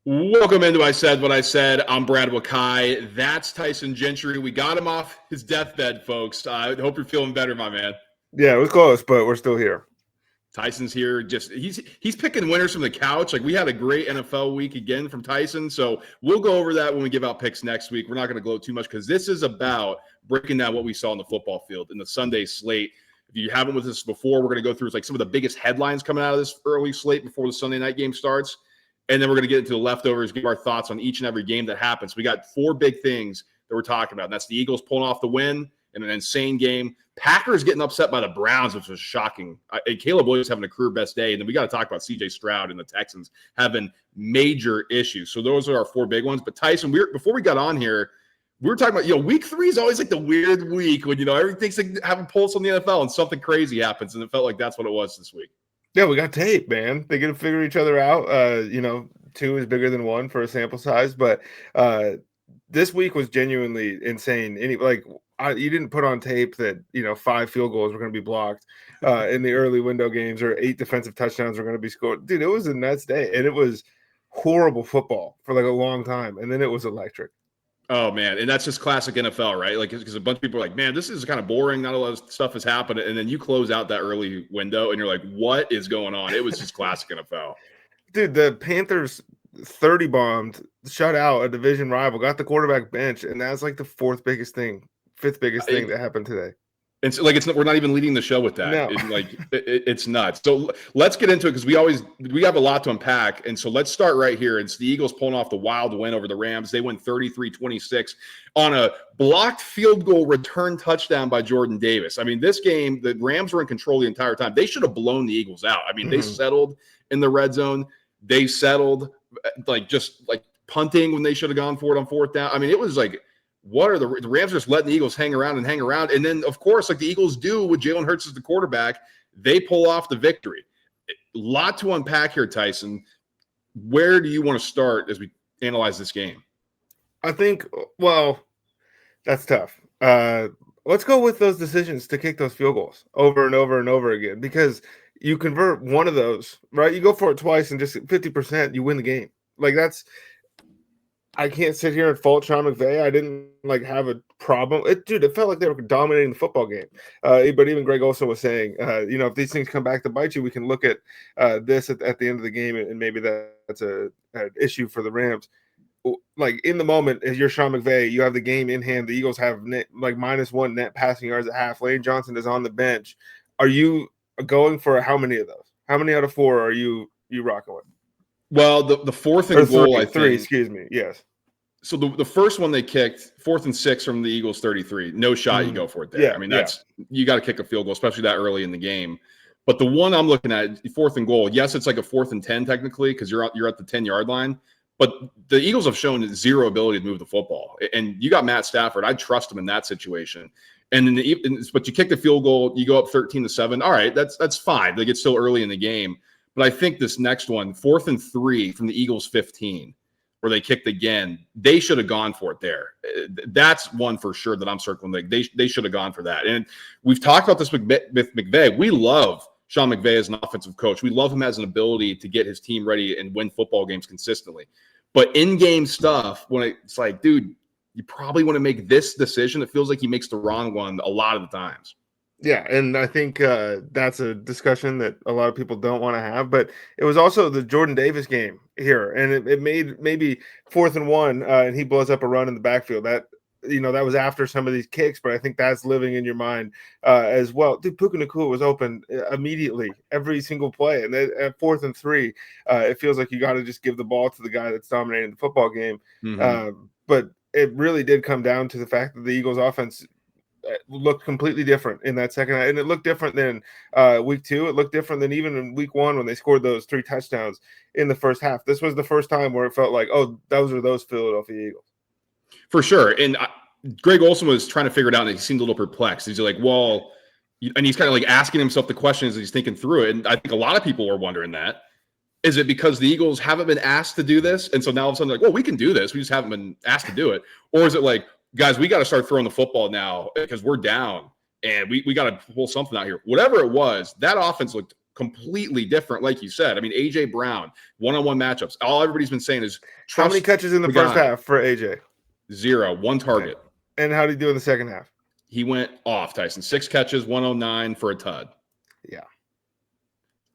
Welcome into I Said What I Said. I'm Brad Wakai. That's Tyson Gentry. We got him off his deathbed, folks. I hope you're feeling better, my man. Yeah, it was close, but we're still here. Tyson's here. He's picking winners from the couch. Like, we had a great NFL week again from Tyson. So we'll go over that when we give out picks next week. We're not going to gloat too much because this is about breaking down what we saw on the football field in the Sunday slate. If you haven't with us before, we're going to go through like some of the biggest headlines coming out of this early slate before the Sunday night game starts. And then we're going to get into the leftovers, give our thoughts on each and every game that happens. We got four big things that we're talking about. And that's the Eagles pulling off the win in an insane game. Packers getting upset by the Browns, which was shocking. Caleb Williams having a career best day. And then we got to talk about CJ Stroud and the Texans having major issues. So those are our four big ones. But Tyson, before we got on here, we were talking about, week 3 is always like the weird week when, everything's like having pulse on the NFL and something crazy happens. And it felt like that's what it was this week. Yeah, we got tape, man. They get to figure each other out. 2 is bigger than 1 for a sample size, but this week was genuinely insane. You didn't put on tape that 5 field goals were going to be blocked in the early window games, or 8 defensive touchdowns were going to be scored. Dude, it was a nuts day, and it was horrible football for like a long time, and then it was electric. Oh, man. And that's just classic NFL, right? Like, because a bunch of people are like, man, this is kind of boring. Not a lot of stuff has happened. And then you close out that early window and you're like, what is going on? It was just classic NFL. Dude, the Panthers 30 bombed, shut out a division rival, got the quarterback bench. And that's like the 5th biggest thing that happened today. And so, we're not even leading the show with that. No. It's nuts. So let's get into it because we have a lot to unpack. And so let's start right here. It's the Eagles pulling off the wild win over the Rams. They win 33-26 on a blocked field goal return touchdown by Jordan Davis. I mean, this game, the Rams were in control the entire time. They should have blown the Eagles out. I mean, they settled in the red zone. They settled just punting when they should have gone for it on 4th down. I mean, it was like, what are the Rams just letting the Eagles hang around? And then, of course, like the Eagles do with Jalen Hurts as the quarterback, they pull off the victory. A lot to unpack here, Tyson. Where do you want to start as we analyze this game? I think, that's tough. Let's go with those decisions to kick those field goals over and over and over again, because you convert one of those, right? You go for it twice and just 50%, you win the game. I can't sit here and fault Sean McVay. I didn't have a problem. It felt like they were dominating the football game. But even Greg Olsen was saying, if these things come back to bite you, we can look at this at the end of the game, and maybe that's an issue for the Rams. In the moment, as you're Sean McVay, you have the game in hand. The Eagles have -1 net passing yards at half. Lane Johnson is on the bench. Are you going for how many of those? How many out of 4 are you rocking with? Well, the 4th and goal, I think. 3, excuse me. Yes. So the first one they kicked, 4th and 6 from the Eagles 33. No shot, you go for it there. Yeah, I mean, you got to kick a field goal, especially that early in the game. But the one I'm looking at, 4th and goal, yes, it's like a 4th and 10 technically because you're at the 10-yard line. But the Eagles have shown zero ability to move the football. And you got Matt Stafford. I'd trust him in that situation. And but you kick the field goal, you go up 13-7. All right, that's fine. Like, it's still early in the game. But I think this next one, 4th and 3 from the Eagles 15, where they kicked again, they should have gone for it there. That's one for sure that I'm circling. They should have gone for that. And we've talked about this with McVay. We love Sean McVay as an offensive coach. We love him as an ability to get his team ready and win football games consistently. But in-game stuff, when it's like, dude, you probably want to make this decision. It feels like he makes the wrong one a lot of the times. Yeah, and I think that's a discussion that a lot of people don't want to have. But it was also the Jordan Davis game here, and it made maybe 4th and 1, and he blows up a run in the backfield. That was after some of these kicks, but I think that's living in your mind as well. Dude, Puka Nacua was open immediately every single play, and then at 4th and 3, it feels like you got to just give the ball to the guy that's dominating the football game. But it really did come down to the fact that the Eagles' offense looked completely different in that second half, and it looked different than week 2. It looked different than even in week 1 when they scored those 3 touchdowns in the first half. This was the first time where it felt like, oh, those are those Philadelphia Eagles. For sure. And Greg Olsen was trying to figure it out, and he seemed a little perplexed. He's like, well, and he's kind of like asking himself the questions as he's thinking through it. And I think a lot of people are wondering that. Is it because the Eagles haven't been asked to do this? And so now all of a sudden they're like, well, we can do this. We just haven't been asked to do it. Or is it like, guys, we got to start throwing the football now because we're down and we got to pull something out here. Whatever it was, that offense looked completely different, like you said. I mean, A.J. Brown, one-on-one matchups. All everybody's been saying is How many catches in the first half for AJ? 0, 1 target. And how did he do in the second half? He went off, Tyson. 6 catches, 109 for a tud. Yeah.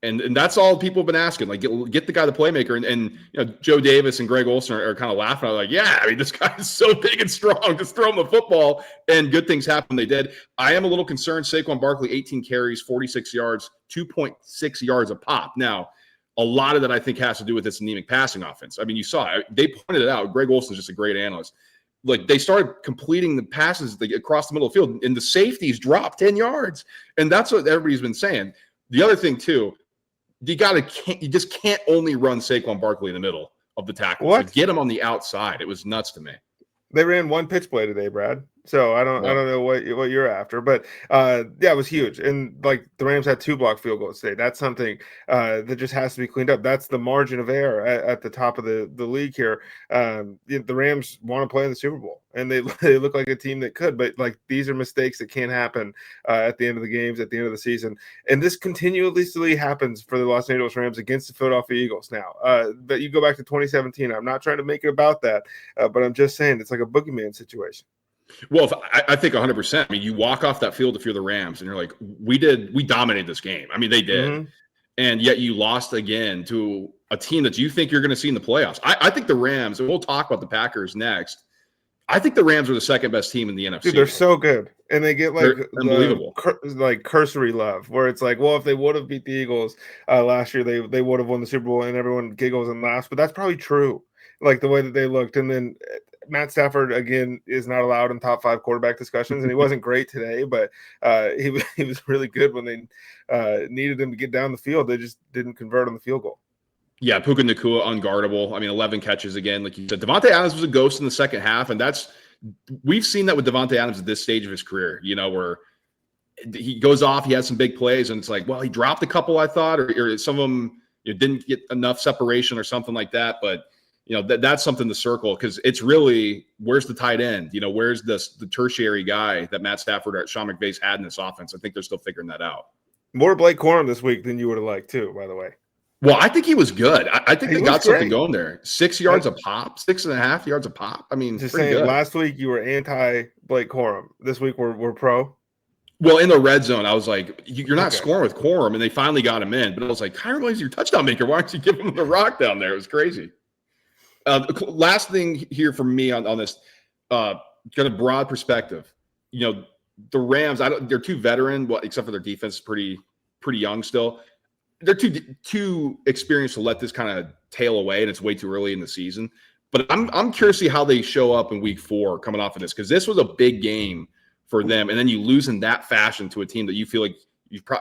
And that's all people have been asking. Like, get the guy the playmaker. And you know, Joe Davis and Greg Olsen are kind of laughing. I'm like, yeah, I mean, this guy is so big and strong. Just throw him the football, and good things happen. They did. I am a little concerned. Saquon Barkley, 18 carries, 46 yards, 2.6 yards a pop. Now, a lot of that I think has to do with this anemic passing offense. I mean, you saw it. They pointed it out. Greg Olsen is just a great analyst. Like, they started completing the passes across the middle of the field, and the safeties dropped 10 yards. And that's what everybody's been saying. The other thing, too, you just can't only run Saquon Barkley in the middle of the tackle. So get him on the outside. It was nuts to me. They ran one pitch play today, Brad. So I don't know what you're after, but yeah, it was huge. And like the Rams had 2 blocked field goals today. That's something that just has to be cleaned up. That's the margin of error at the top of the league here. The Rams want to play in the Super Bowl, and they look like a team that could, but like these are mistakes that can't happen at the end of the games, at the end of the season. And this continuously happens for the Los Angeles Rams against the Philadelphia Eagles now. But you go back to 2017. I'm not trying to make it about that, but I'm just saying it's like a boogeyman situation. Well, I think 100%. I mean, you walk off that field if you're the Rams, and you're like, we dominated this game. I mean, they did. Mm-hmm. And yet you lost again to a team that you think you're going to see in the playoffs. I think the Rams, and we'll talk about the Packers next, I think the Rams are the second best team in the NFC. Dude, they're so good. And they get like unbelievable, like cursory love, where it's like, well, if they would have beat the Eagles last year, they would have won the Super Bowl, and everyone giggles and laughs. But that's probably true, like the way that they looked. And then Matt Stafford, again, is not allowed in top 5 quarterback discussions, and he wasn't great today, but he was really good when they needed him to get down the field. They just didn't convert on the field goal. Yeah, Puka Nacua, unguardable. I mean, 11 catches again. Like you said, Devontae Adams was a ghost in the second half, and we've seen that with Devontae Adams at this stage of his career, you know, where he goes off, he has some big plays, and it's like, well, he dropped a couple, I thought, or some of them didn't get enough separation or something like that, but you know, that's something to circle, because it's really, where's the tight end? You know, where's the tertiary guy that Matt Stafford or Sean McVay's had in this offense? I think they're still figuring that out. More Blake Corum this week than you would have liked, too, by the way. Well, I think he was good. I think they got something going there. 6 yards a pop, 6.5 yards a pop. I mean, just saying, good. Last week you were anti Blake Corum. This week we're pro. Well, in the red zone, I was like, you're not scoring with Corum, and they finally got him in. But I was like, Kyron Williams, your touchdown maker. Why aren't you giving him the rock down there? It was crazy. Last thing here from me on this kind of broad perspective, you know, the Rams, they're too veteran, except for their defense is pretty young still. They're too experienced to let this kind of tail away, and it's way too early in the season. But I'm curious to see how they show up in week 4 coming off of this, because this was a big game for them, and then you lose in that fashion to a team that you feel like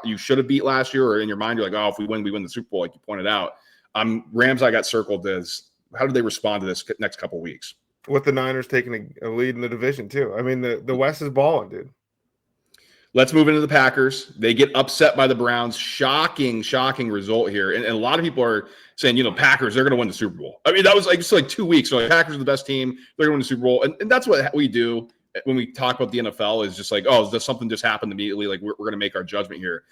you should have beat last year, or in your mind you're like, oh, if we win the Super Bowl, like you pointed out. Rams, I got circled as, how do they respond to this next couple of weeks? With the Niners taking a lead in the division too. I mean, the West is balling, dude. Let's move into the Packers. They get upset by the Browns. Shocking result here. And a lot of people are saying, you know, Packers, they're going to win the Super Bowl. I mean, that was like 2 weeks. So Packers are the best team. They're going to win the Super Bowl. And that's what we do when we talk about the NFL, is just like, oh, does something just happen immediately? Like, we're going to make our judgment here.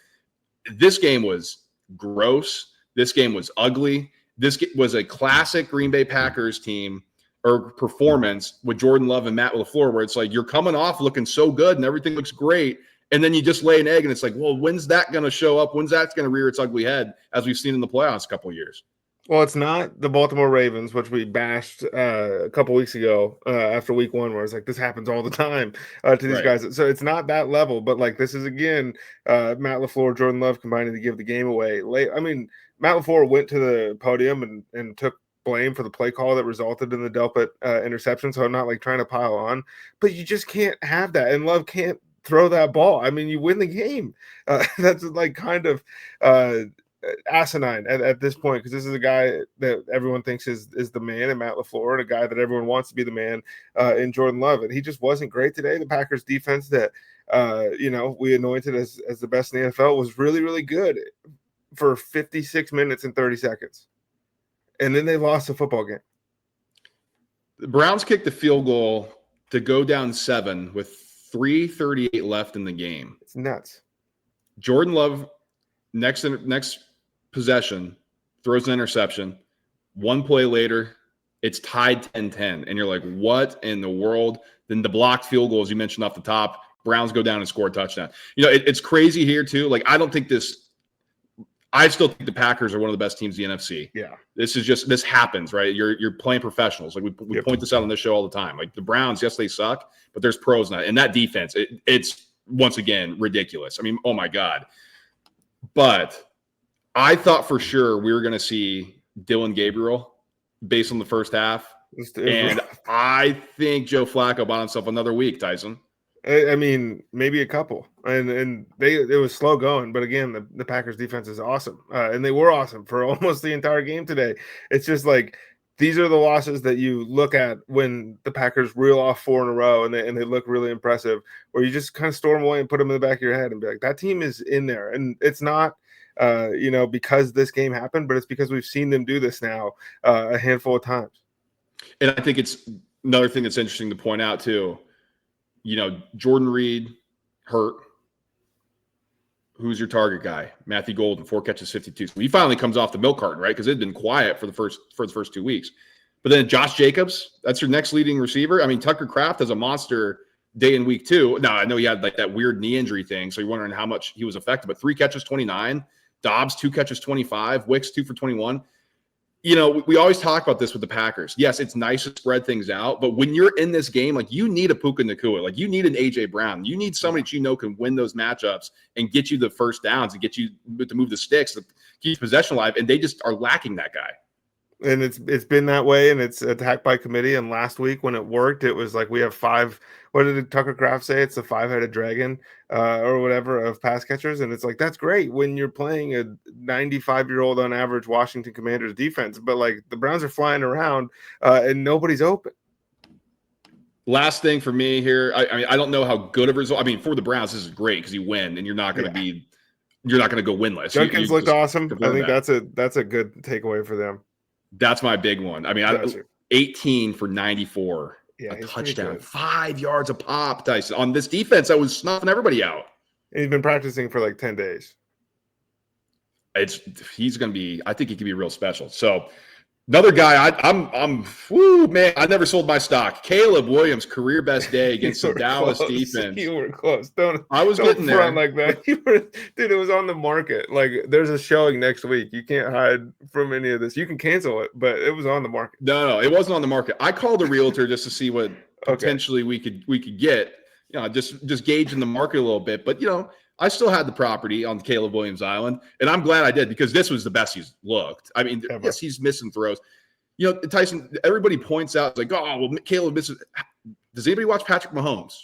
This game was gross. This game was ugly. This was a classic Green Bay Packers team or performance with Jordan Love and Matt LaFleur, where it's like, you're coming off looking so good and everything looks great, and then you just lay an egg, and it's like, well, when's that going to show up? When's that going to rear its ugly head, as we've seen in the playoffs a couple of years? Well, it's not the Baltimore Ravens, which we bashed a couple weeks ago after week 1, where it's like, this happens all the time to these guys. So it's not that level, but like, this is, again, Matt LaFleur, Jordan Love combining to give the game away. I mean, Matt LaFleur went to the podium and took blame for the play call that resulted in the Delpit interception. So I'm not like trying to pile on, but you just can't have that. And Love can't throw that ball. I mean, you win the game. That's like kind of asinine at this point, because this is a guy that everyone thinks is the man in Matt LaFleur, and a guy that everyone wants to be the man in Jordan Love. And he just wasn't great today. The Packers defense that, you know, we anointed as the best in the NFL was really, really good for 56 minutes and 30 seconds. And then they lost the football game. The Browns kicked the field goal to go down 7 with 3:38 left in the game. It's nuts. Jordan Love next possession, throws an interception. One play later, it's tied 10-10. And you're like, what in the world? Then the blocked field goals you mentioned off the top, Browns go down and score a touchdown. It's crazy here too. Like, I still think the Packers are one of the best teams in the NFC. Yeah. This happens, right? You're playing professionals. Like we point this out on this show all the time. Like the Browns, yes, they suck, but there's pros in that. And that defense, it's once again ridiculous. I mean, oh my God. But I thought for sure we were going to see Dylan Gabriel based on the first half. And I think Joe Flacco bought himself another week, Tyson. I mean, maybe a couple, and it was slow going, but again, the Packers defense is awesome, and they were awesome for almost the entire game today. It's just like these are the losses that you look at when the Packers reel off 4 in a row, and they look really impressive, where you just kind of storm away and put them in the back of your head and be like, that team is in there, and it's not. Because this game happened, but it's because we've seen them do this now a handful of times. And I think it's another thing that's interesting to point out too. Jordan Reed hurt. Who's your target guy? Matthew Golden, 4 catches, 52. So he finally comes off the milk carton, right? Because it had been quiet for the first 2 weeks. But then Josh Jacobs, that's your next leading receiver. I mean, Tucker Kraft has a monster day in week 2. Now, I know he had like that weird knee injury thing, so you're wondering how much he was affected. But 3 catches, 29. Dobbs, 2 catches, 25. Wicks, 2 for 21. We always talk about this with the Packers. Yes, it's nice to spread things out, but when you're in this game, like you need a Puka Nacua, like you need an A.J. Brown. You need somebody that can win those matchups and get you the first downs and get you to move the sticks, to keep possession alive, and they just are lacking that guy. And it's been that way, and it's attack by committee. And last week when it worked, it was like we have 5. What did Tucker Kraft say? It's a 5-headed dragon or whatever of pass catchers. And it's like, that's great when you're playing a 95-year-old on average Washington Commanders defense. But like the Browns are flying around and nobody's open. Last thing for me here, I mean, I don't know how good of a result. I mean, for the Browns, this is great because you win, and you're not going to go winless. Jenkins looked awesome. I think that's a good takeaway for them. That's my big one. I mean, 18 for 94, a touchdown, 5 yards a pop, Tyson, on this defense that was snuffing everybody out. And he's been practicing for like 10 days. He's going to be, I think he could be real special. So another guy, man, I never sold my stock. Caleb Williams, career best day against the Dallas defense. You were close. I was getting there. Like that. Dude, it was on the market. Like there's a showing next week. You can't hide from any of this. You can cancel it, but it was on the market. No, it wasn't on the market. I called a realtor just to see what potentially we could get. Just gauging the market a little bit. But I still had the property on Caleb Williams Island, and I'm glad I did because this was the best he's looked. I mean, yes, he's missing throws. Tyson, everybody points out, like, oh, well, Caleb misses. Does anybody watch Patrick Mahomes?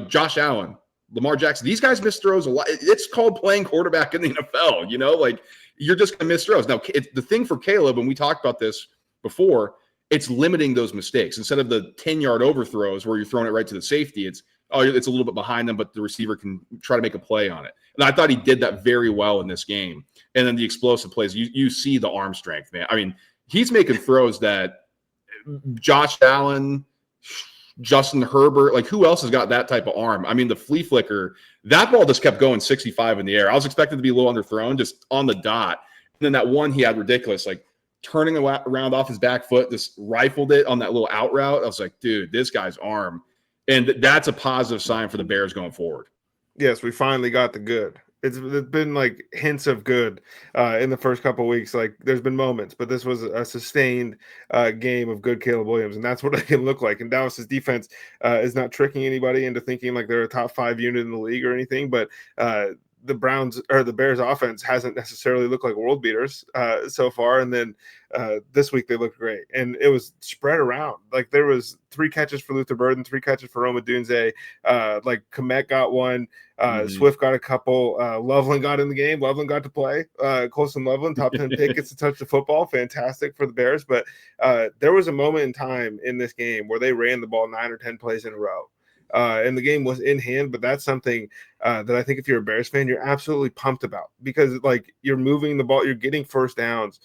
Josh Allen, Lamar Jackson. These guys miss throws a lot. It's called playing quarterback in the NFL, like you're just going to miss throws. Now, the thing for Caleb, and we talked about this before, it's limiting those mistakes. Instead of the 10-yard overthrows where you're throwing it right to the safety, it's a little bit behind them, but the receiver can try to make a play on it. And I thought he did that very well in this game. And then the explosive plays, you see the arm strength, man. I mean, he's making throws that Josh Allen, Justin Herbert, like who else has got that type of arm? I mean, the flea flicker, that ball just kept going 65 in the air. I was expecting to be a little underthrown, just on the dot. And then that one he had ridiculous, like turning around off his back foot, just rifled it on that little out route. I was like, dude, this guy's arm. And that's a positive sign for the Bears going forward. Yes, we finally got the good. It's been like hints of good in the first couple of weeks. Like there's been moments, but this was a sustained game of good Caleb Williams, and that's what it can look like. And Dallas's defense is not tricking anybody into thinking like they're a top 5 unit in the league or anything, but the Bears offense hasn't necessarily looked like world beaters so far. And then this week they looked great, and it was spread around. Like there was 3 catches for Luther Burden, 3 catches for Roma Dunze. Like Komet got one, Swift got a couple. Loveland got in the game. Loveland got to play. Colson Loveland, top 10 pick, gets to touch the football. Fantastic for the Bears. But there was a moment in time in this game where they ran the ball 9 or 10 plays in a row. And the game was in hand, but that's something that I think if you're a Bears fan, you're absolutely pumped about, because like you're moving the ball, you're getting first downs,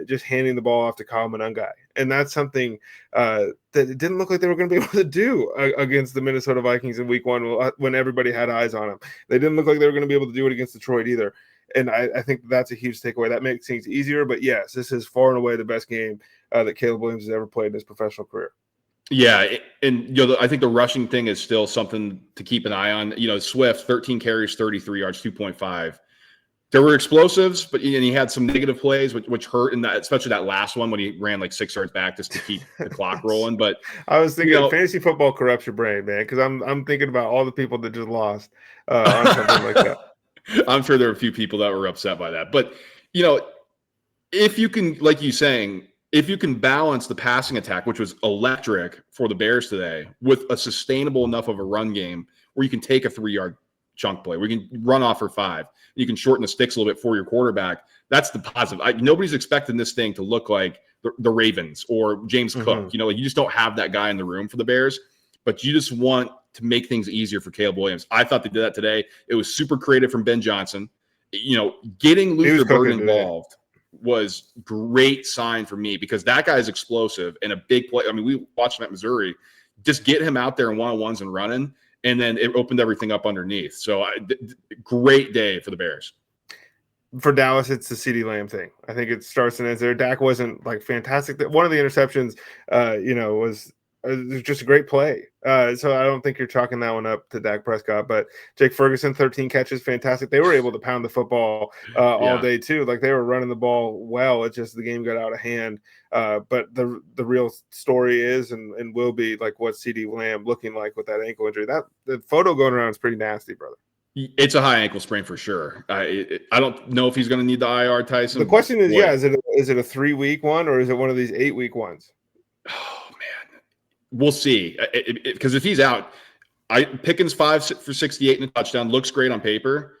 just handing the ball off to Kyle Monangai. And that's something that it didn't look like they were going to be able to do against the Minnesota Vikings in week 1 when everybody had eyes on them. They didn't look like they were going to be able to do it against Detroit either. And I think that's a huge takeaway. That makes things easier. But yes, this is far and away the best game that Caleb Williams has ever played in his professional career. Yeah, and I think the rushing thing is still something to keep an eye on. Swift, 13 carries, 33 yards, 2.5. There were explosives, but he had some negative plays, which hurt in that, especially that last one when he ran like 6 yards back just to keep the clock rolling. But I was thinking fantasy football corrupts your brain, man, because I'm thinking about all the people that just lost on something like that. I'm sure there were a few people that were upset by that. But if you can, like you saying, if you can balance the passing attack, which was electric for the Bears today, with a sustainable enough of a run game where you can take a 3-yard chunk play, where you can run off for 5, you can shorten the sticks a little bit for your quarterback. That's the positive. Nobody's expecting this thing to look like the Ravens or James Cook. You just don't have that guy in the room for the Bears, but you just want to make things easier for Caleb Williams. I thought they did that today. It was super creative from Ben Johnson. Getting Luther Burden involved was great sign for me, because that guy is explosive and a big play. I mean, we watched him at Missouri. Just get him out there in one-on-ones and running, and then it opened everything up underneath. So great day for the Bears. For Dallas, it's the CeeDee Lamb thing. I think it starts and ends there. Dak wasn't like fantastic. One of the interceptions, was just a great play. So I don't think you're chalking that one up to Dak Prescott. But Jake Ferguson, 13 catches, fantastic. They were able to pound the football all day too. Like, they were running the ball well. It's just the game got out of hand. But the real story is and will be like what CeeDee Lamb looking like with that ankle injury. That the photo going around is pretty nasty, brother. It's a high ankle sprain for sure. I don't know if he's going to need the IR, Tyson. The question is, is it a 3-week one, or is it one of these 8-week ones? Oh man, we'll see. Because if he's out, Pickens 5 for 68 and a touchdown looks great on paper.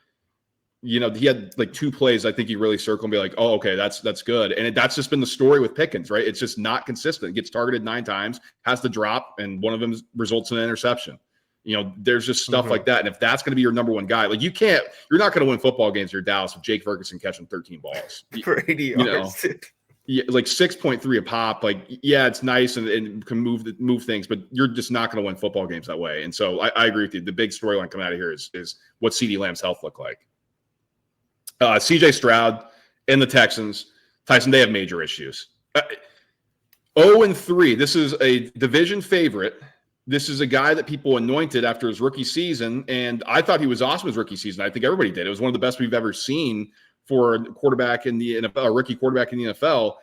He had like 2 plays I think you really circle and be like, oh, okay, that's good. And that's just been the story with Pickens, right? It's just not consistent. It gets targeted 9 times, has to drop, and one of them results in an interception. There's just stuff like that. And if that's going to be your number one guy, like you're not going to win football games here, Dallas, with Jake Ferguson catching 13 balls for 80 yards. Like 6.3 a pop. Like, yeah, it's nice and can move things, but you're just not going to win football games that way. And so I agree with you. The big storyline coming out of here is what CeeDee Lamb's health look like. CJ Stroud and the Texans, Tyson, they have major issues. 0-3. This is a division favorite. This is a guy that people anointed after his rookie season, and I thought he was awesome his rookie season. I think everybody did. It was one of the best we've ever seen for a quarterback in the NFL, a rookie quarterback in the NFL,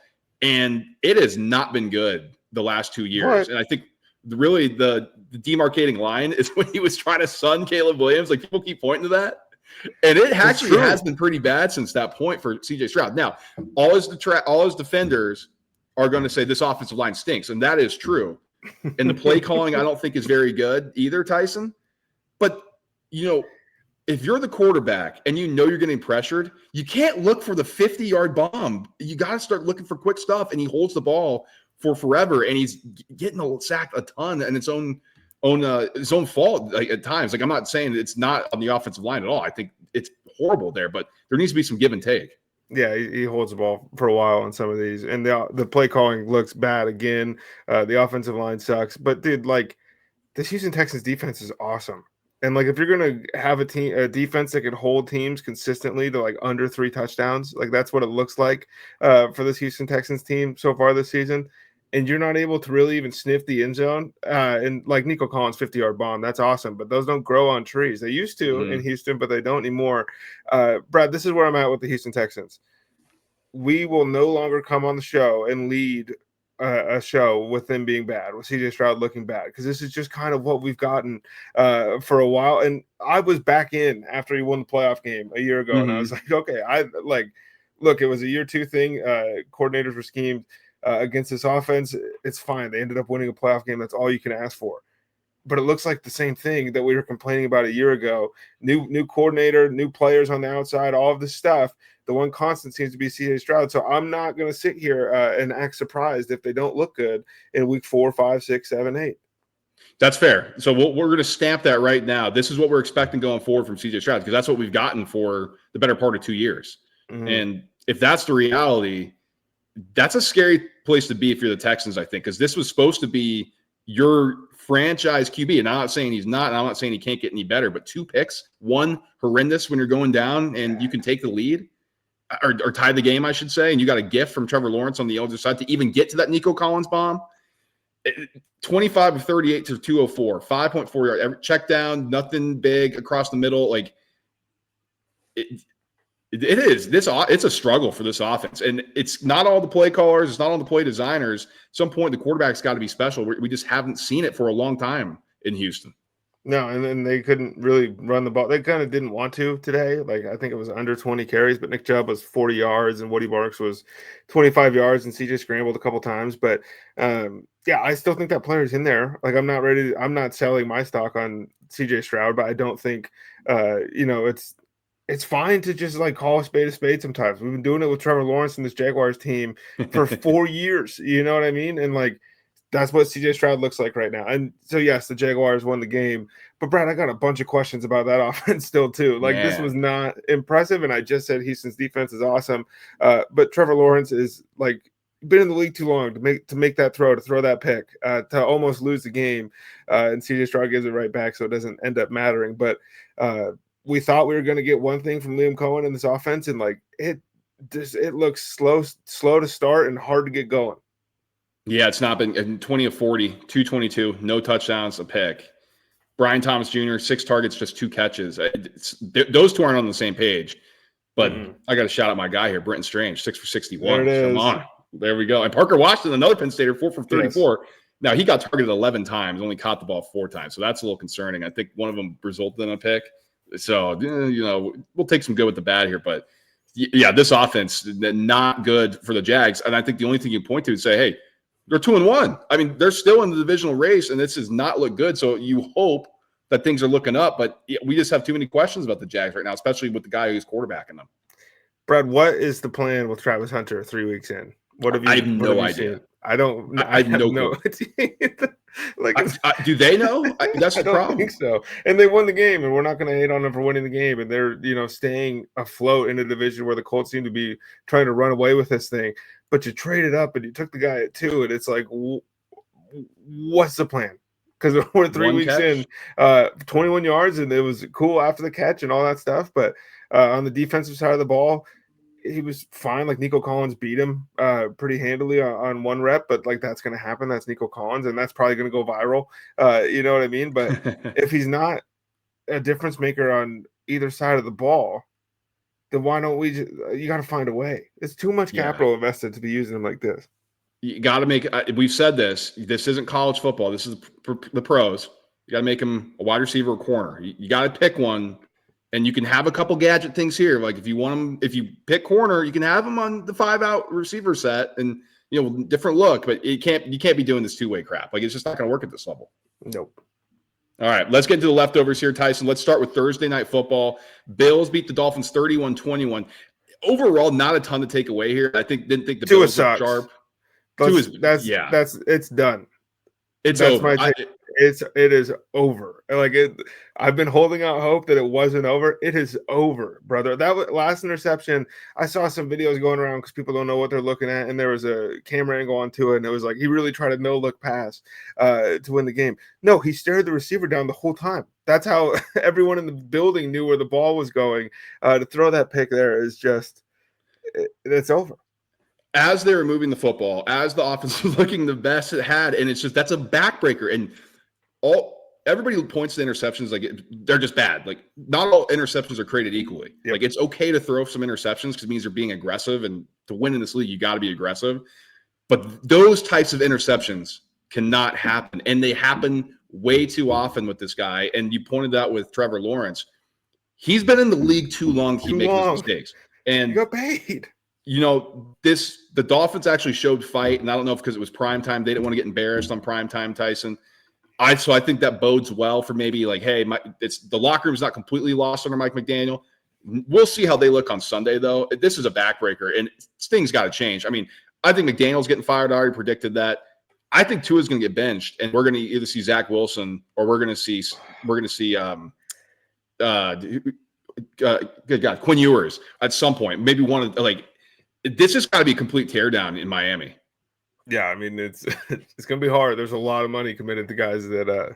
and it has not been good the last 2 years. Right. And I think really the demarcating line is when he was trying to sun Caleb Williams. Like, people keep pointing to that, and it actually has been pretty bad since that point for CJ Stroud. Now, all his defenders are going to say this offensive line stinks, and that is true. And the play calling, I don't think, is very good either, Tyson. But, if you're the quarterback and you're getting pressured, you can't look for the 50-yard bomb. You got to start looking for quick stuff, and he holds the ball for forever, and he's getting sacked a ton, and his own fault at times. Like, I'm not saying it's not on the offensive line at all. I think it's horrible there, but there needs to be some give and take. Yeah, he holds the ball for a while on some of these, and the play calling looks bad again. The offensive line sucks, but dude, like, this Houston Texans defense is awesome. And like, if you're gonna have a defense that can hold teams consistently to like under 3 touchdowns, like that's what it looks like for this Houston Texans team so far this season. And you're not able to really even sniff the end zone. And like Nico Collins' 50-yard bomb, that's awesome, but those don't grow on trees. They used to in Houston, but they don't anymore. Brad, this is where I'm at with the Houston Texans. We will no longer come on the show and lead a show with them being bad, with CJ Stroud looking bad, because this is just kind of what we've gotten for a while. And I was back in after he won the playoff game a year ago, and I was like, okay, look, it was a year 2 thing. Coordinators were schemed against this offense. It's fine. They ended up winning a playoff game. That's all you can ask for. But it looks like the same thing that we were complaining about a year ago. New coordinator, new players on the outside, all of this stuff. The one constant seems to be CJ Stroud. So I'm not going to sit here and act surprised if they don't look good in week 4, 5, 6, 7, 8. That's fair. So we're going to stamp that right now. This is what we're expecting going forward from CJ Stroud, because that's what we've gotten for the better part of 2 years. And if that's the reality, that's a scary place to be if you're the Texans, I think, because this was supposed to be your franchise QB. And I'm not saying he's not, and I'm not saying he can't get any better, but 2 picks, 1 horrendous when you're going down and you can take the lead or tie the game, I should say. And you got a gift from Trevor Lawrence on the other side to even get to that Nico Collins bomb. 25 of 38 to 204, 5.4 yards. Check down, nothing big across the middle. Like it is. It's a struggle for this offense. And it's not all the play callers. It's not all the play designers. At some point, the quarterback's got to be special. We just haven't seen it for a long time in Houston. No, and then they couldn't really run the ball. They kind of didn't want to today. Like, I think it was under 20 carries, but Nick Chubb was 40 yards and Woody Barks was 25 yards and CJ scrambled a couple times. But yeah, I still think that player's in there. Like, I'm not selling my stock on CJ Stroud, but I don't think, it's fine to just like call a spade sometimes. We've been doing it with Trevor Lawrence and this Jaguars team for 4 years. You know what I mean? And like, that's what CJ Stroud looks like right now. And so, yes, the Jaguars won the game. But, Brad, I got a bunch of questions about that offense still, too. Like, This was not impressive, and I just said Houston's defense is awesome. But Trevor Lawrence is, like, been in the league too long to make that throw, to throw that pick, to almost lose the game. And CJ Stroud gives it right back, so it doesn't end up mattering. But we thought we were going to get one thing from Liam Cohen in this offense, and, like, it looks slow to start and hard to get going. Yeah, it's not been 20 of 40, 222, no touchdowns, a pick. Brian Thomas Jr., 6 targets, just 2 catches. Those two aren't on the same page. But I got to shout out my guy here, Brenton Strange, 6 for 61. Come on. There we go. And Parker Washington, another Penn Stater, 4 for 34. Yes. Now, he got targeted 11 times, only caught the ball 4 times. So that's a little concerning. I think one of them resulted in a pick. So, we'll take some good with the bad here. But, yeah, this offense, not good for the Jags. And I think the only thing you point to is say, hey, they're 2-1. I mean, they're still in the divisional race, and this does not look good. So you hope that things are looking up, but we just have too many questions about the Jags right now, especially with the guy who's quarterbacking them. Brad, what is the plan with Travis Hunter 3 weeks in? I have no idea. Seen? I don't. I have no do they know? That's the problem. I don't think so. And they won the game, and we're not going to hate on them for winning the game. And they're staying afloat in a division where the Colts seem to be trying to run away with this thing. But you traded up and you took the guy at 2, and it's like, what's the plan? Because we're 3 weeks in, 21 yards, and it was cool after the catch and all that stuff. But on the defensive side of the ball, he was fine. Like, Nico Collins beat him pretty handily on 1 rep, but like, that's going to happen. That's Nico Collins, and that's probably going to go viral. You know what I mean? But if he's not a difference maker on either side of the ball, then why don't we you got to find a way. It's too much capital invested to be using him like this. You got to make we've said this isn't college football. This is the pros. You got to make him a wide receiver or corner. You got to pick one, and you can have a couple gadget things here. Like, if you want him, if you pick corner, you can have him on the 5-out receiver set and, different look, but you can't be doing this 2-way crap. Like, it's just not going to work at this level. Nope. All right, let's get into the leftovers here, Tyson. Let's start with Thursday Night Football. Bills beat the Dolphins 31-21. Overall, not a ton to take away here. Didn't think the Bills were sharp. It's done. That's over. It is over. Like, I've been holding out hope that it wasn't over. It is over, brother. That was last interception. I saw some videos going around because people don't know what they're looking at, and there was a camera angle onto it, and it was like he really tried a no-look pass to win the game. No, he stared the receiver down the whole time. That's how everyone in the building knew where the ball was going. To throw that pick there is just it's over. As they were moving the football, as the offense was looking the best it had, and it's just that's a backbreaker. And everybody who points to interceptions, like, they're just bad. Like, not all interceptions are created equally. Yep. Like, it's okay to throw some interceptions because it means you're being aggressive, and to win in this league, you got to be aggressive. But those types of interceptions cannot happen, and they happen way too often with this guy. And you pointed out with Trevor Lawrence, he's been in the league too long to make those mistakes. And you got paid. The Dolphins actually showed fight, and I don't know if because it was prime time, they didn't want to get embarrassed on prime time, Tyson. So I think that bodes well for maybe like, hey, the locker room's not completely lost under Mike McDaniel. We'll see how they look on Sunday, though. This is a backbreaker, and things got to change. I mean, I think McDaniel's getting fired. I already predicted that. I think Tua's going to get benched, and we're going to either see Zach Wilson or we're going to see good God, Quinn Ewers at some point. Maybe one of this has got to be a complete teardown in Miami. Yeah, I mean it's it's gonna be hard. There's a lot of money committed to guys that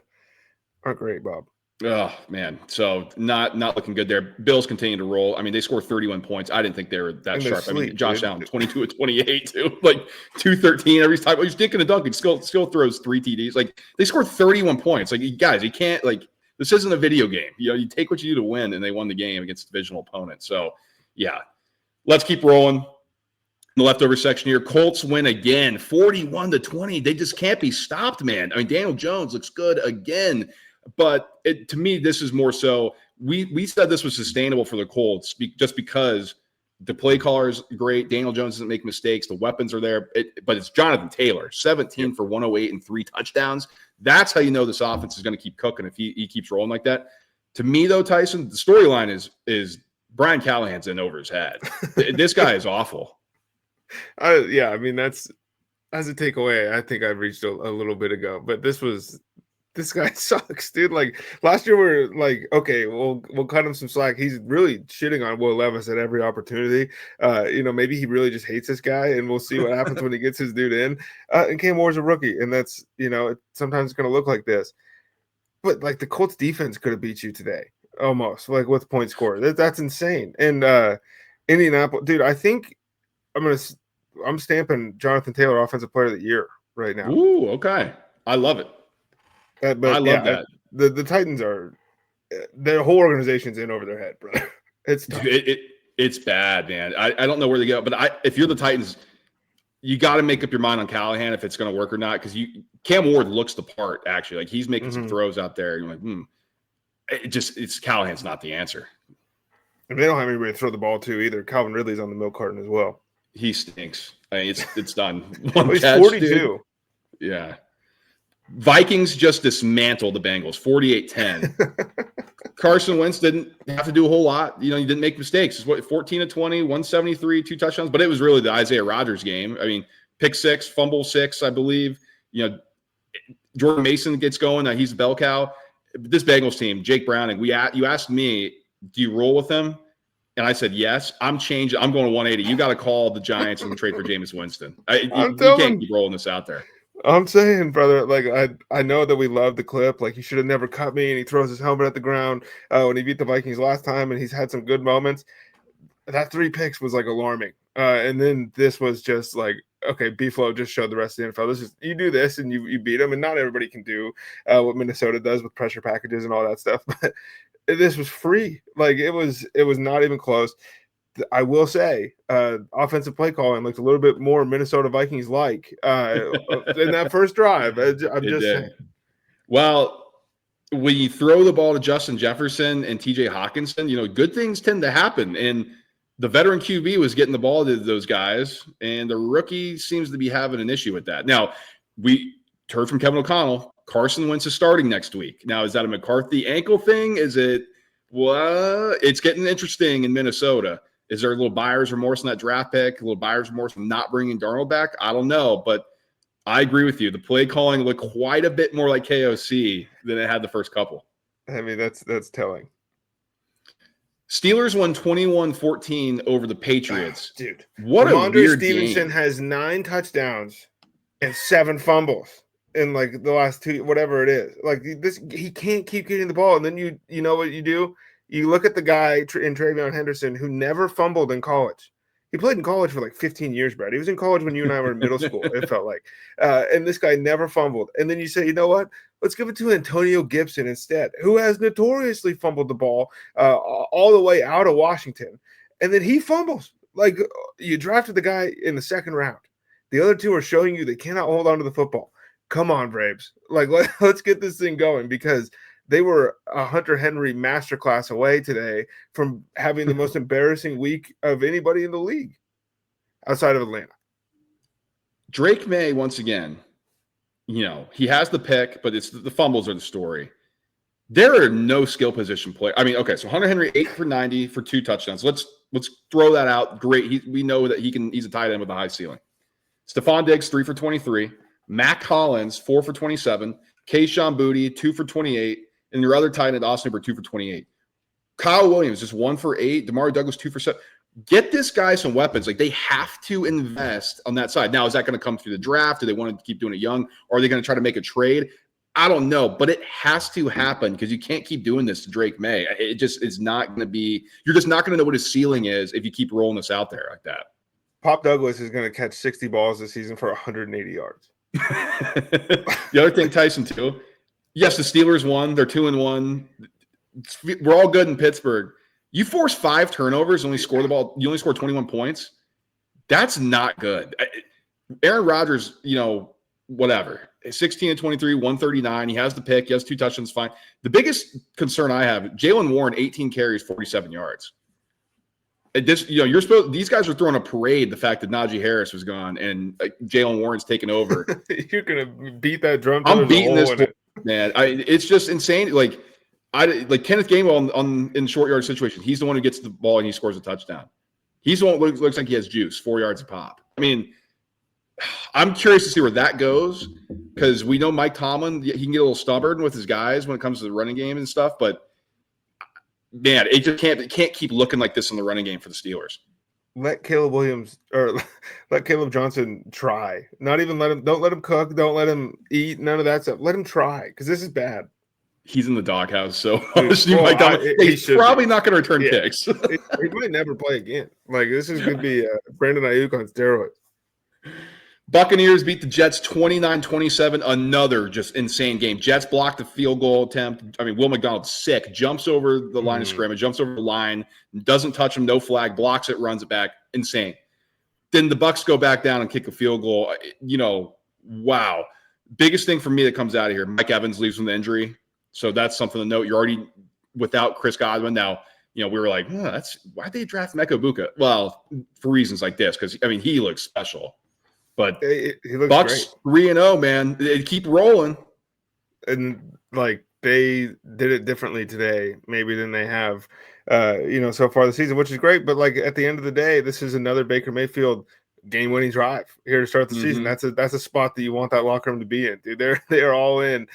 aren't great, Bob. Oh man, so not looking good there. Bills continue to roll. I mean, they scored 31 points. I didn't think they were that And they're sharp. I mean, sleep, Josh dude. Allen 22 of 28 too, like 213 every time. He's dinking a dunk. He still throws 3 TDs. Like they scored 31 points. Like guys, you can't like this isn't a video game. You know, you take what you do to win, and they won the game against divisional opponents. So yeah, let's keep rolling. In the leftover section here, Colts win again, 41-20. They just can't be stopped, man. I mean, Daniel Jones looks good again. But to me, this is more so we said this was sustainable for the Colts just because the play caller is great. Daniel Jones doesn't make mistakes. The weapons are there. But it's Jonathan Taylor, 17 for 108 and 3 touchdowns. That's how you know this offense is going to keep cooking if he keeps rolling like that. To me, though, Tyson, the storyline is Brian Callahan's in over his head. This guy is awful. Yeah, I mean that's as a takeaway. I think I reached a little bit ago, but this guy sucks, dude. Like last year, we were like, okay, we'll cut him some slack. He's really shitting on Will Levis at every opportunity. Maybe he really just hates this guy, and we'll see what happens when he gets his dude in. And Cam Moore's a rookie, and that's sometimes it's going to look like this. But like the Colts defense could have beat you today, almost like with point score. That's insane. And Indianapolis, dude, I think I'm stamping Jonathan Taylor Offensive Player of the Year right now. Ooh, okay, I love it. But I love that. The Titans their whole organization's in over their head, bro. It's tough. It's bad, man. I don't know where they go, but if you're the Titans, you got to make up your mind on Callahan if it's going to work or not, because Cam Ward looks the part actually. Like he's making some throws out there. You're like, it's Callahan's not the answer. And they don't have anybody to throw the ball to either. Calvin Ridley's on the milk carton as well. He stinks. I mean, it's done. He's 42. Dude. Yeah. Vikings just dismantled the Bengals, 48-10. Carson Wentz didn't have to do a whole lot. He didn't make mistakes. It's 14-20, 173, 2 touchdowns. But it was really the Isaiah Rodgers game. I mean, pick 6, fumble 6, I believe. Jordan Mason gets going. He's the bell cow. This Bengals team, Jake Browning, you asked me, do you roll with him? And I said, yes. I'm changing. I'm going to 180. You got to call the Giants and trade for Jameis Winston. You can't keep rolling this out there. I'm saying, brother, like I know that we love the clip. Like he should have never cut me, and he throws his helmet at the ground when he beat the Vikings last time, and he's had some good moments. That 3 picks was like alarming, and then this was just like, okay, B-Flow just showed the rest of the NFL. This is you do this and you beat them, and not everybody can do what Minnesota does with pressure packages and all that stuff. But this was free. Like it was not even close. I will say, offensive play calling looked a little bit more Minnesota Vikings like in that first drive. I'm just saying. Well, when you throw the ball to Justin Jefferson and TJ Hawkinson, good things tend to happen. And the veteran QB was getting the ball to those guys, and the rookie seems to be having an issue with that. Now, we heard from Kevin O'Connell, Carson Wentz is starting next week. Now, is that a McCarthy ankle thing? Is it what? It's getting interesting in Minnesota. Is there a little buyer's remorse in that draft pick? A little buyer's remorse from not bringing Darnold back? I don't know, but I agree with you. The play calling looked quite a bit more like KOC than it had the first couple. I mean, that's telling. Steelers won 21-14 over the Patriots. Dude, what a weird Stevenson game. has 9 touchdowns and 7 fumbles in like the last 2, whatever it is. Like this, he can't keep getting the ball. And then you know what you do? You look at the guy in Travion Henderson who never fumbled in college. He played in college for like 15 years, Brad. He was in college when you and I were in middle school, it felt like. And this guy never fumbled. And then you say, you know what? Let's give it to Antonio Gibson instead, who has notoriously fumbled the ball all the way out of Washington. And then he fumbles. Like you drafted the guy in the 2nd round. The other 2 are showing you they cannot hold on to the football. Come on, Braves. Like let's get this thing going, because they were a Hunter Henry masterclass away today from having the most embarrassing week of anybody in the league outside of Atlanta. Drake May, once again, he has the pick, but it's the fumbles are the story. There are no skill position play. I mean, okay, so Hunter Henry 8 for 90 for 2 touchdowns. Let's throw that out. Great. We know that he's a tight end with a high ceiling. Stephon Diggs 3 for 23. Mac Hollins 4 for 27. Kayshon Boutte 2 for 28. And your other tight end, Austin Hooper, 2 for 28. Kyle Williams, just 1 for 8. Damari Douglas, 2 for 7. Get this guy some weapons. Like, they have to invest on that side. Now, is that going to come through the draft? Do they want to keep doing it young? Or are they going to try to make a trade? I don't know, but it has to happen because you can't keep doing this to Drake May. It just is not going to be – you're just not going to know what his ceiling is if you keep rolling this out there like that. Pop Douglas is going to catch 60 balls this season for 180 yards. The other thing, Tyson, too, yes, the Steelers won. They're 2-1. We're all good in Pittsburgh. You force 5 turnovers and only score the ball. You only score 21 points. That's not good. Aaron Rodgers, whatever. 16-23, 139. He has the pick. He has 2 touchdowns. Fine. The biggest concern I have, Jaylen Warren, 18 carries, 47 yards. These guys are throwing a parade. The fact that Najee Harris was gone and Jaylen Warren's taken over. You're gonna beat that drum. I'm beating this, man. It's just insane. Like Kenneth Gainwell in short yard situations. He's the one who gets the ball and he scores a touchdown. He's the one who looks like he has juice, 4 yards a pop. I mean, I'm curious to see where that goes because we know Mike Tomlin, he can get a little stubborn with his guys when it comes to the running game and stuff, but man, it just can't keep looking like this in the running game for the Steelers. Let Caleb Johnson try. Not even don't let him cook, don't let him eat, none of that stuff. Let him try because this is bad. He's in the doghouse, so he's probably not going to return kicks. He might never play again. Like, this is going to be Brandon Ayuk on steroids. Buccaneers beat the Jets 29-27. Another just insane game. Jets blocked the field goal attempt. I mean, Will McDonald's sick. Jumps over the line of scrimmage, jumps over the line, doesn't touch him, no flag, blocks it, runs it back. Insane. Then the Bucs go back down and kick a field goal. Wow. Biggest thing for me that comes out of here, Mike Evans leaves from the injury. So that's something to note. You're already without Chris Godwin. Now, we were like, why'd they draft Mecca Buka? Well, for reasons like this, because, he looks special. But he looks Bucs 3-0, man. They keep rolling. And, they did it differently today, maybe than they have, so far this season, which is great. But, at the end of the day, this is another Baker Mayfield game-winning drive here to start the season. That's a spot that you want that locker room to be in, dude. They are all in.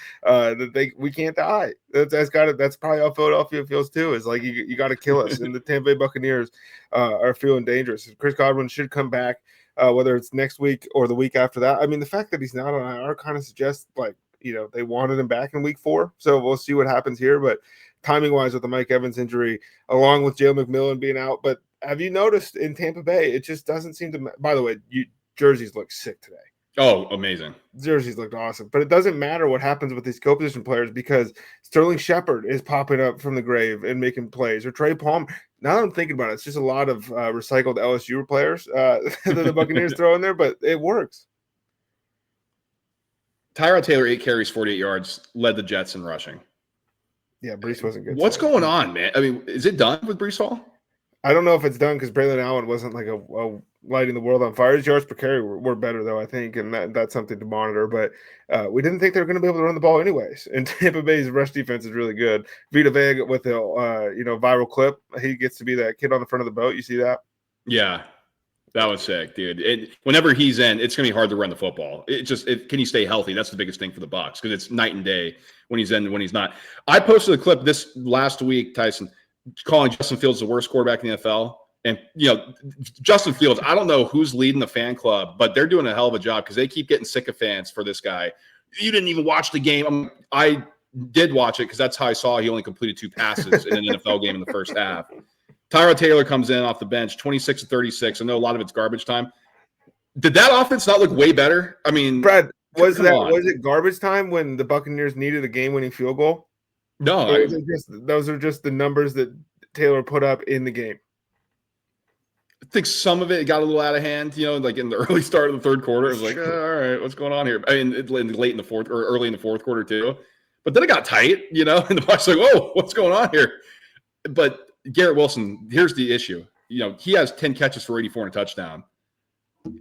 We can't die. That's probably how Philadelphia feels too. Is like you got to kill us. And the Tampa Bay Buccaneers are feeling dangerous. Chris Godwin should come back, whether it's next week or the week after that. I mean, the fact that he's not on IR kind of suggests they wanted him back in week 4. So we'll see what happens here. But timing-wise, with the Mike Evans injury, along with Joe McMillan being out, but have you noticed in Tampa Bay, it just doesn't seem to – by the way, jerseys look sick today. Oh, amazing. Jerseys looked awesome. But it doesn't matter what happens with these skill position players because Sterling Shepard is popping up from the grave and making plays. Or Trey Palmer. Now that I'm thinking about it, it's just a lot of recycled LSU players that the Buccaneers throw in there, but it works. Tyrod Taylor, 8 carries, 48 yards, led the Jets in rushing. Yeah, Breece wasn't good. What's going on, man? I mean, is it done with Breece Hall? I don't know if it's done because Braylon Allen wasn't like a lighting the world on fire. His yards per carry were better, though, I think, and that's something to monitor. But we didn't think they were going to be able to run the ball anyways. And Tampa Bay's rush defense is really good. Vita Vea with the viral clip. He gets to be that kid on the front of the boat. You see that? Yeah, that was sick, dude. Whenever he's in, it's going to be hard to run the football. Can he stay healthy? That's the biggest thing for the Bucs because it's night and day when he's in and when he's not. I posted a clip this last week, Tyson, calling Justin Fields the worst quarterback in the NFL. And, Justin Fields, I don't know who's leading the fan club, but they're doing a hell of a job because they keep getting sycophants for this guy. You didn't even watch the game. I did watch it because that's how I saw he only completed 2 passes in an NFL game in the first half. Tyrod Taylor comes in off the bench, 26-36. I know a lot of it's garbage time. Did that offense not look way better? I mean, Brad, was it garbage time when the Buccaneers needed a game-winning field goal? No. Those are just the numbers that Taylor put up in the game. I think some of it got a little out of hand, like in the early start of the third quarter. It was like, all right, what's going on here? I mean, late in the fourth or early in the fourth quarter too. But then it got tight, and the Bucs like, whoa, what's going on here? But Garrett Wilson, here's the issue. He has 10 catches for 84 and a touchdown.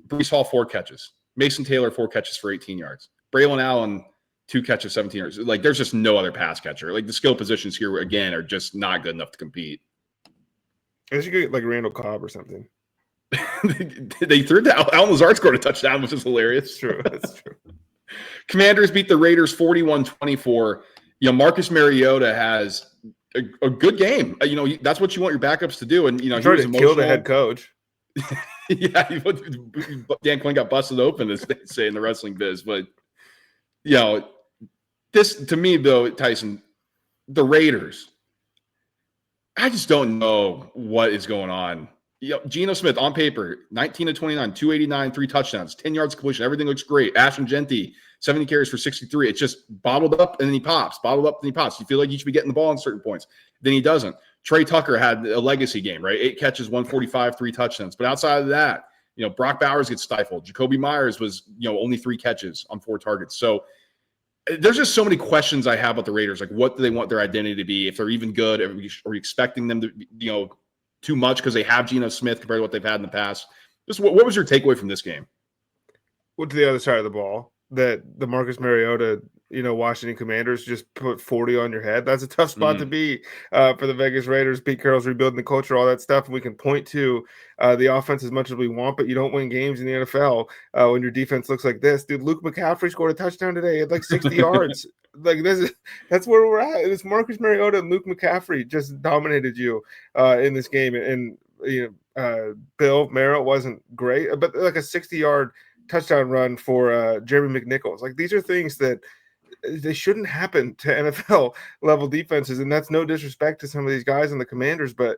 Breece Hall, 4 catches. Mason Taylor, 4 catches for 18 yards. Braylon Allen, 2 catches, 17 yards. Like, there's just no other pass catcher. Like, the skill positions here, again, are just not good enough to compete. I should get like Randall Cobb or something. They threw that. Alan Lazard scored a touchdown, which is hilarious. True. That's true. Commanders beat the Raiders 41-24. Marcus Mariota has a good game. That's what you want your backups to do. And, he was to kill the emotional. head coach. Yeah, Dan Quinn got busted open, as they say in the wrestling biz. But, this, to me, though, Tyson, the Raiders, I just don't know what is going on. Geno Smith on paper, 19 to 29, 289, 3 touchdowns, 10 yards completion. Everything looks great. Ashton Genty, 70 carries for 63. It's just bottled up and then he pops, bottled up and he pops. You feel like you should be getting the ball on certain points. Then he doesn't. Trey Tucker had a legacy game, right? 8 catches, 145, 3 touchdowns. But outside of that, Brock Bowers gets stifled. Jacoby Myers was, only 3 catches on 4 targets. So there's just so many questions I have about the Raiders. Like, what do they want their identity to be? If they're even good, are we expecting them to, too much because they have Geno Smith compared to what they've had in the past? Just what was your takeaway from this game? Well, to the other side of the ball, that the Marcus Mariota, Washington Commanders just put 40 on your head. That's a tough spot to be for the Vegas Raiders. Pete Carroll's rebuilding the culture, all that stuff. And we can point to the offense as much as we want, but you don't win games in the NFL when your defense looks like this. Dude, Luke McCaffrey scored a touchdown today. He had like 60 yards. Like that's where we're at. It's Marcus Mariota and Luke McCaffrey just dominated you in this game. And Bill Merrill wasn't great, but like a 60-yard touchdown run for Jeremy McNichols. Like, these are things that they shouldn't happen to NFL level defenses. And that's no disrespect to some of these guys and the Commanders, but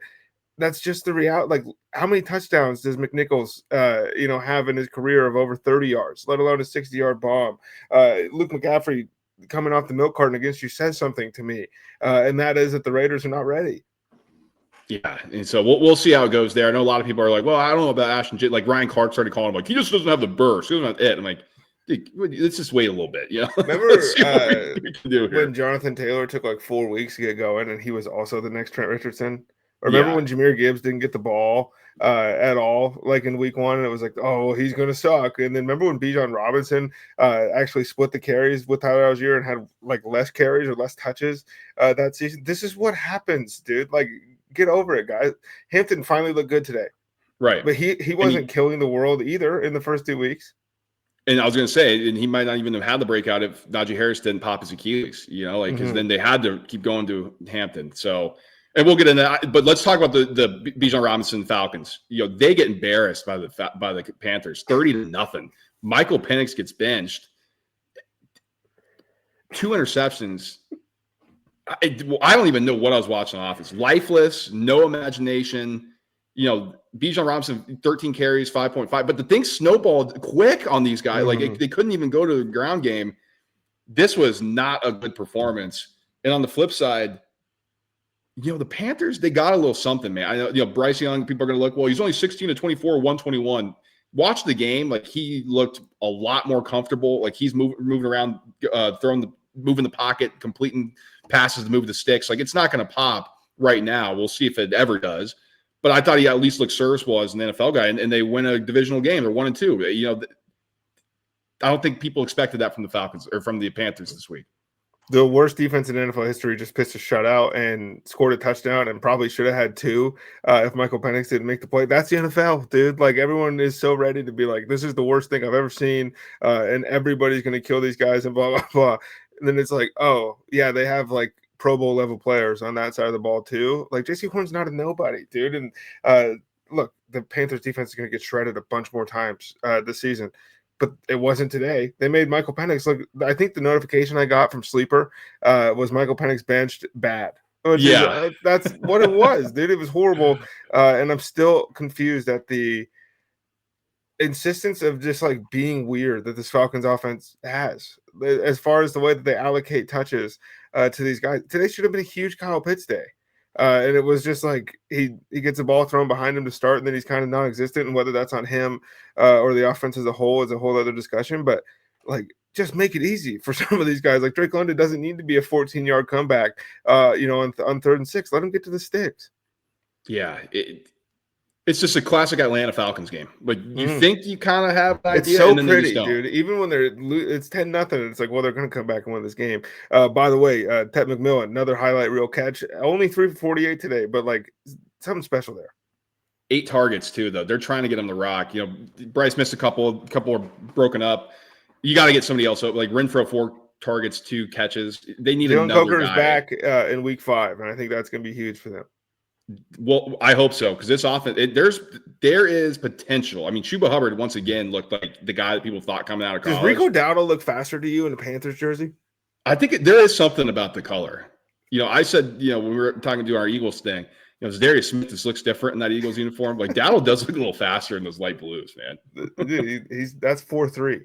that's just the reality. Like, how many touchdowns does McNichols, have in his career of over 30 yards, let alone a 60-yard bomb? Luke McCaffrey coming off the milk carton against you says something to me. And that is that the Raiders are not ready. Yeah, and so we'll see how it goes there. I know a lot of people are like, well, I don't know about Ashton. Like, Ryan Clark started calling him, like, he just doesn't have the burst. He doesn't have it. I'm like, dude, let's just wait a little bit. Remember we can do when Jonathan Taylor took like 4 weeks to get going and he was also the next Trent Richardson? Remember when Jahmyr Gibbs didn't get the ball at all, like in week 1, and it was like, oh, well, he's going to suck. And then remember when Bijan Robinson actually split the carries with Tyler Algier and had like less carries or less touches that season? This is what happens, dude. Like, get over it, guys. Hampton finally looked good today. Right. But he wasn't killing the world either in the first 2 weeks. And I was going to say, and he might not even have had the breakout if Najee Harris didn't pop his Achilles, because then they had to keep going to Hampton. So, and we'll get into that. But let's talk about the Bijan Robinson Falcons. They get embarrassed by the Panthers, 30-0. Michael Penix gets benched. 2 interceptions. I don't even know what I was watching on offense. Lifeless, no imagination. Bijan Robinson, 13 carries, 5.5. But the thing snowballed quick on these guys. Like, they couldn't even go to the ground game. This was not a good performance. And on the flip side, the Panthers, they got a little something, man. I know, Bryce Young, people are going to look, well, he's only 16 to 24, 121. Watch the game. Like, he looked a lot more comfortable. Like, he's moving around, moving the pocket, completing passes to move the sticks. Like, it's not going to pop right now. We'll see if it ever does. But I thought he at least looked serviceable as an NFL guy, and they win a divisional game. They're 1-2. I don't think people expected that from the Falcons or from the Panthers this week. The worst defense in NFL history just pitched a shutout and scored a touchdown and probably should have had 2 if Michael Penix didn't make the play. That's the NFL, dude. Like, everyone is so ready to be like, this is the worst thing I've ever seen, and everybody's going to kill these guys and blah, blah, blah. And then it's like, oh, yeah, they have, like, Pro Bowl level players on that side of the ball too. Like, J.C. Horn's not a nobody, dude. And look, the Panthers defense is going to get shredded a bunch more times this season, but it wasn't today. They made Michael Penix look. I think the notification I got from Sleeper was Michael Penix benched bad. That's what it was, dude. It was horrible, and I'm still confused at the insistence of just like being weird that this Falcons offense has as far as the way that they allocate touches to these guys. Today should have been a huge Kyle Pitts day. And it was just like he gets a ball thrown behind him to start, and then he's kind of non-existent. And whether that's on him or the offense as a whole is a whole other discussion. But like, just make it easy for some of these guys. Like, Drake London doesn't need to be a 14-yard comeback, on 3rd and 6. Let him get to the sticks. Yeah, it's just a classic Atlanta Falcons game. But you think you kind of have an idea. It's so and then pretty, dude. Even when it's 10-0, it's like, well, they're going to come back and win this game. By the way, Ted McMillan, another highlight reel catch. Only 3 for 48 today, but like something special there. 8 targets too, though. They're trying to get him the rock. Bryce missed a couple are broken up. You got to get somebody else. Like Renfro, 4 targets, 2 catches. They need Jalen another Coker is guy. back in week 5, and I think that's going to be huge for them. Well, I hope so, because this offense, there is potential. I mean, Chuba Hubbard once again looked like the guy that people thought coming out of college. Does Rico Dowdle look faster to you in the Panthers jersey? I think there is something about the color. I said, when we were talking to our Eagles thing, Darius Smith just looks different in that Eagles uniform. Like Dowdle does look a little faster in those light blues, man. Dude, that's 4-3.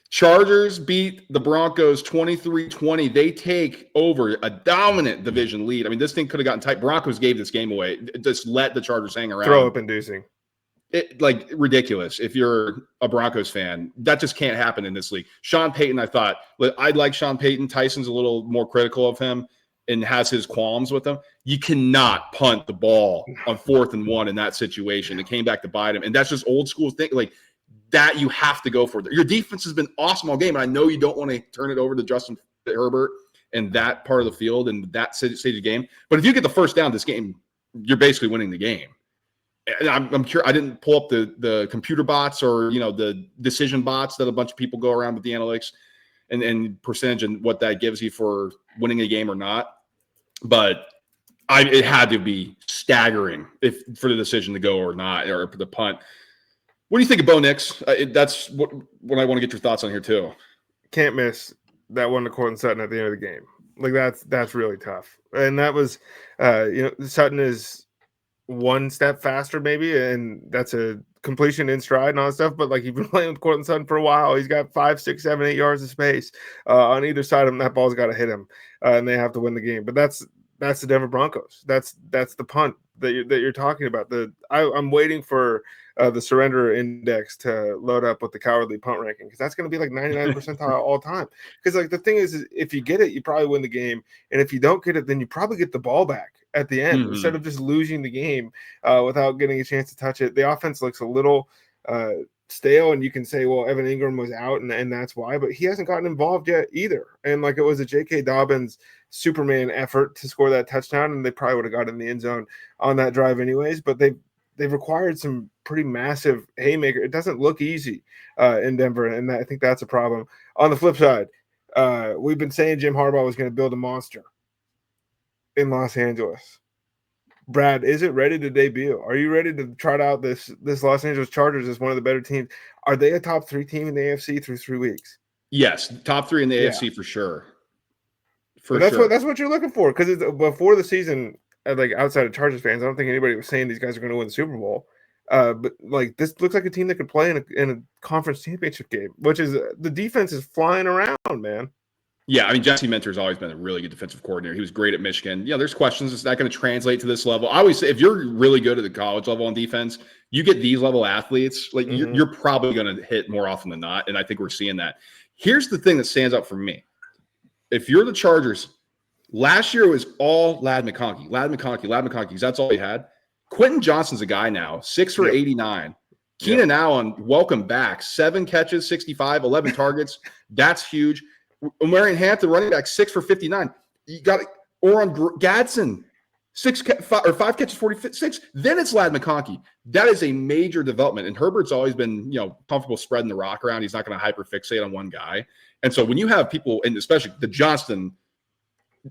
Chargers beat the Broncos 23-20. They take over a dominant division lead. I mean, this thing could have gotten tight. Broncos gave this game away. Just let the Chargers hang around. Throw up inducing. Like ridiculous. If you're a Broncos fan, that just can't happen in this league. Sean Payton, I thought, I'd like Sean Payton. Tyson's a little more critical of him and has his qualms with him. You cannot punt the ball on 4th and 1 in that situation. It came back to bite him. And that's just old school thing. Like that you have to go for. Your defense has been awesome all game. And I know you don't want to turn it over to Justin Herbert and that part of the field and that stage of the game. But if you get the first down this game, you're basically winning the game. And I'm curious. I didn't pull up the computer bots or the decision bots that a bunch of people go around with the analytics and percentage and what that gives you for winning a game or not. But it had to be staggering for the decision to go or not, or the punt. What do you think of Bo Nix? That's what I want to get your thoughts on here too. Can't miss that one to Courtland Sutton at the end of the game. Like that's really tough. And that was, Sutton is one step faster maybe, and that's a completion in stride and all that stuff. But like you've been playing with Courtland Sutton for a while, he's got 5, 6, 7, 8 yards of space on either side of him. That ball's got to hit him, and they have to win the game. But that's the Denver Broncos. That's the punt that you're talking about. I'm waiting for the surrender index to load up with the cowardly punt ranking, because that's going to be like 99 percentile all time. Because like the thing is if you get it, you probably win the game, and if you don't get it, then you probably get the ball back at the end instead of just losing the game without getting a chance to touch it. The offense looks a little stale, and you can say, well, Evan Ingram was out and that's why, but he hasn't gotten involved yet either. And like it was a J.K. Dobbins Superman effort to score that touchdown, and they probably would have got in the end zone on that drive anyways. But they've required some pretty massive haymaker. It doesn't look easy in Denver, and I think that's a problem. On the flip side, we've been saying Jim Harbaugh was going to build a monster in Los Angeles. Brad, is it ready to debut? Are you ready to trot out this Los Angeles Chargers as one of the better teams? Are they a top 3 team in the AFC through 3 weeks? Yes, top 3 in the AFC for sure. That's what you're looking for, because before the season, like outside of Chargers fans, I don't think anybody was saying these guys are going to win the Super Bowl. But like this looks like a team that could play in a conference championship game, which is the defense is flying around, man. Yeah, I mean, Jesse Minter's always been a really good defensive coordinator. He was great at Michigan. There's questions. It's not going to translate to this level. I always say, if you're really good at the college level on defense, you get these level athletes, like you're probably going to hit more often than not. And I think we're seeing that. Here's the thing that stands out for me. If you're the Chargers, last year it was all Ladd McConkey. That's all he had. Quentin Johnston's a guy now, 6 for 89. Keenan Allen, welcome back. 7 catches, 65, 11 targets. That's huge. Marion Hampton, running back, 6 for 59. You got Oron Gadsden, 5 catches, 46. Then it's Ladd McConkey. That is a major development. And Herbert's always been, comfortable spreading the rock around. He's not going to hyperfixate on one guy. And so when you have people, and especially the Johnston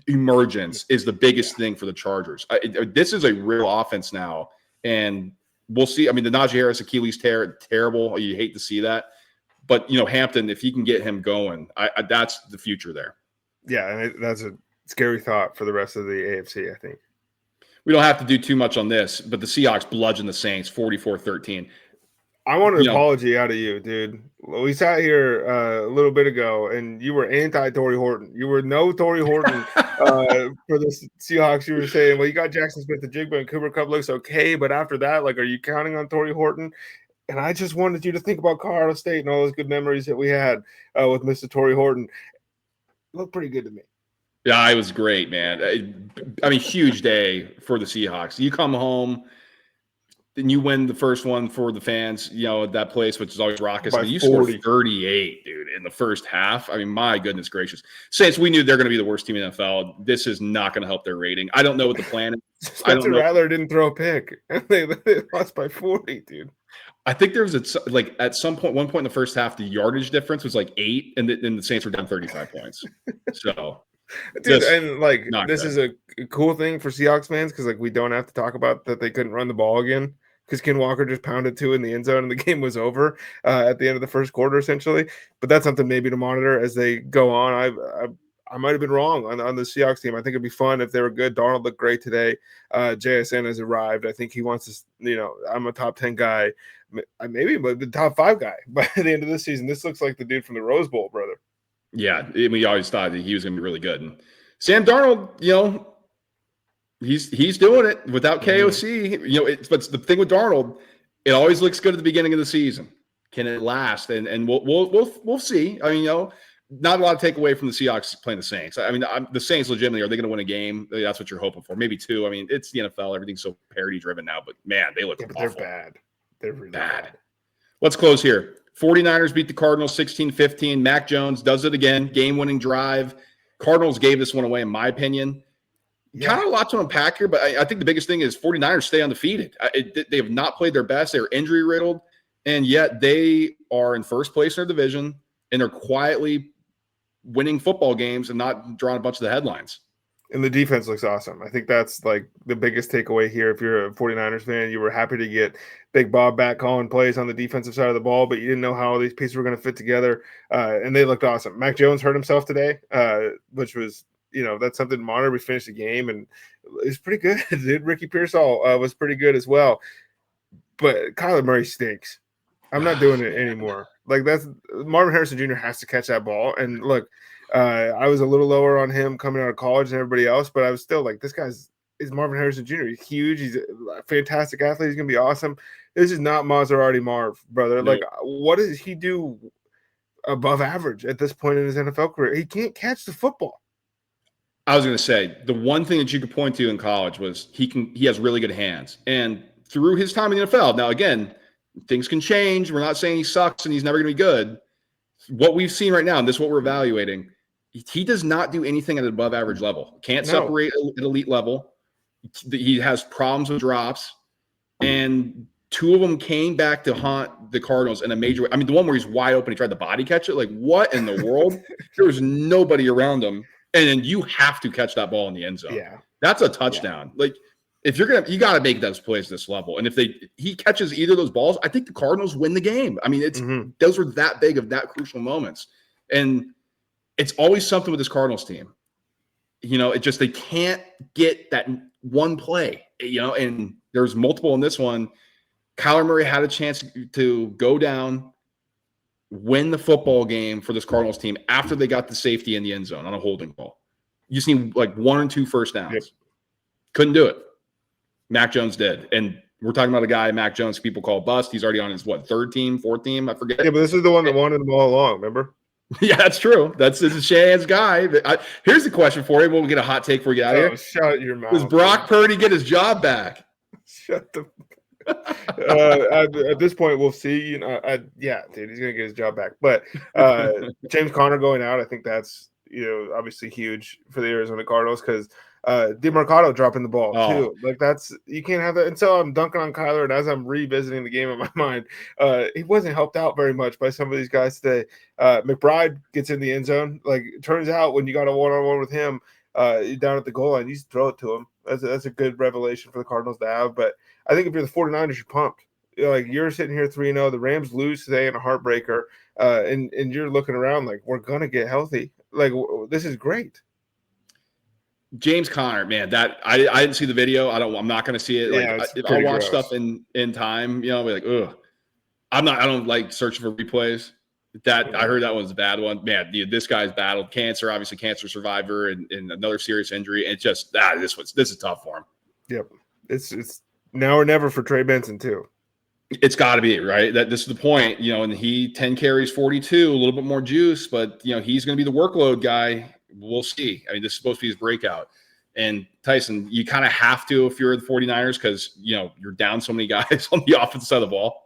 emergence is the biggest thing for the Chargers. This is a real offense now, and we'll see. I mean, the Najee Harris Achilles tear, terrible. You hate to see that. But, Hampton, if you can get him going, that's the future there. Yeah, and that's a scary thought for the rest of the AFC, I think. We don't have to do too much on this, but the Seahawks bludgeoned the Saints 44-13. I want an apology out of you, dude. We sat here a little bit ago, and you were anti-Torrey Horton. You were no Torrey Horton for the Seahawks. You were saying, well, you got Jackson Smith and Jigba, and Cooper Kupp looks okay, but after that, like, are you counting on Torrey Horton? And I just wanted you to think about Colorado State and all those good memories that we had with Mr. Torrey Horton. It looked pretty good to me. Yeah, it was great, man. I mean, huge day for the Seahawks. You come home, then you win the first one for the fans, at that place, which is always raucous. I mean, you scored 38, dude, in the first half. I mean, my goodness gracious. Saints, we knew they're going to be the worst team in the NFL. This is not going to help their rating. I don't know what the plan is. Spencer Rattler didn't throw a pick. They lost by 40, dude. I think there was at some point, one point in the first half, the yardage difference was like 8, and the Saints were down 35 points. So, Dude, and like not this good. is a cool thing for Seahawks fans because like we don't have to talk about that they couldn't run the ball again because Ken Walker just pounded 2 in the end zone and the game was over at the end of the first quarter essentially. But that's something maybe to monitor as they go on. I might have been wrong on the Seahawks team. I think it'd be fun if they were good. Darnold looked great today. JSN has arrived. I think he wants to. I'm a top 10 guy, maybe the top 5 guy by the end of this season. This looks like the dude from the Rose Bowl, brother. Yeah, we always thought that he was going to be really good. And Sam Darnold, he's doing it without KOC. But the thing with Darnold, it always looks good at the beginning of the season. Can it last? And we'll see. I mean, not a lot to take away from the Seahawks playing the Saints. I mean, the Saints legitimately, are they going to win a game? That's what you're hoping for. Maybe 2. I mean, it's the NFL. Everything's so parity driven now. But man, they look awful. They're bad. They're really bad. Let's close here. 49ers beat the Cardinals 16-15. Mac Jones does it again. Game-winning drive. Cardinals gave this one away, in my opinion. Yeah. Kind of a lot to unpack here, but I think the biggest thing is 49ers stay undefeated. They have not played their best. They're injury-riddled, and yet they are in first place in their division, and they're quietly winning football games and not drawing a bunch of the headlines. And the defense looks awesome. I think that's like the biggest takeaway here. If you're a 49ers fan, you were happy to get Big Bob back calling plays on the defensive side of the ball, but you didn't know how all these pieces were going to fit together. And they looked awesome. Mac Jones hurt himself today, which was, that's something to monitor. We finished the game, and it was pretty good. Dude, Ricky Pearsall was pretty good as well. But Kyler Murray stinks. I'm not doing it anymore. Like Marvin Harrison Jr. has to catch that ball. And look, I was a little lower on him coming out of college than everybody else, but I was still like, this is Marvin Harrison Jr. He's huge. He's a fantastic athlete. He's going to be awesome. This is not Maserati Marv, brother. Nope. Like, what does he do above average at this point in his NFL career? He can't catch the football. I was going to say, the one thing that you could point to in college was he has really good hands. And through his time in the NFL, now, again, things can change. We're not saying he sucks and he's never going to be good. What we've seen right now, and this is what we're evaluating, he does not do anything at an above average level. Can't separate at elite level. He has problems with drops. And 2 of them came back to haunt the Cardinals in a major way. I mean, the one where he's wide open, he tried to body catch it. Like, what in the world? There was nobody around him. And then you have to catch that ball in the end zone. Yeah. That's a touchdown. Yeah. Like, if you're you got to make those plays this level. And if he catches either of those balls, I think the Cardinals win the game. I mean, those were that big of that crucial moments. And it's always something with this Cardinals team. They can't get that one play, and there's multiple in this one. Kyler Murray had a chance to go down, win the football game for this Cardinals team after they got the safety in the end zone on a holding call. You just need like 1 or 2 first downs. Yep. Couldn't do it. Mac Jones did. And we're talking about a guy, Mac Jones, people call bust. He's already on his, 3rd team, 4th team? I forget. Yeah, but this is the one that wanted them all along, remember? Yeah, that's true. This is Shanahan's guy. Here's the question for you. We'll get a hot take before we get out of here. Shut your mouth. Does Brock Purdy get his job back? Shut the at this point, we'll see. Yeah, dude, he's gonna get his job back. But James Conner going out, I think that's obviously huge for the Arizona Cardinals because DeMarcado dropping the ball too. Like you can't have that. And so I'm dunking on Kyler, and as I'm revisiting the game in my mind, he wasn't helped out very much by some of these guys today. McBride gets in the end zone. Like it turns out when you got a one-on-one with him down at the goal line, you just throw it to him. That's a good revelation for the Cardinals to have. But I think if you're the 49ers, you're pumped. You're sitting here 3-0. The Rams lose today in a heartbreaker, and you're looking around like we're gonna get healthy. Like this is great. James Conner, man, that I didn't see the video. I'm not gonna see it. Like I'll watch stuff in time. I'll be like, ugh. I don't like searching for replays. I heard that one's a bad one. Man, this guy's battled cancer, obviously cancer survivor, and another serious injury. And it's just this is tough for him. Yep, it's now or never for Trey Benson too. It's got to be right. This is the point, and he 10 carries, 42, a little bit more juice, but he's going to be the workload guy. We'll see. I mean, this is supposed to be his breakout. And Tyson, you kind of have to if you're the 49ers because you're down so many guys on the offensive side of the ball.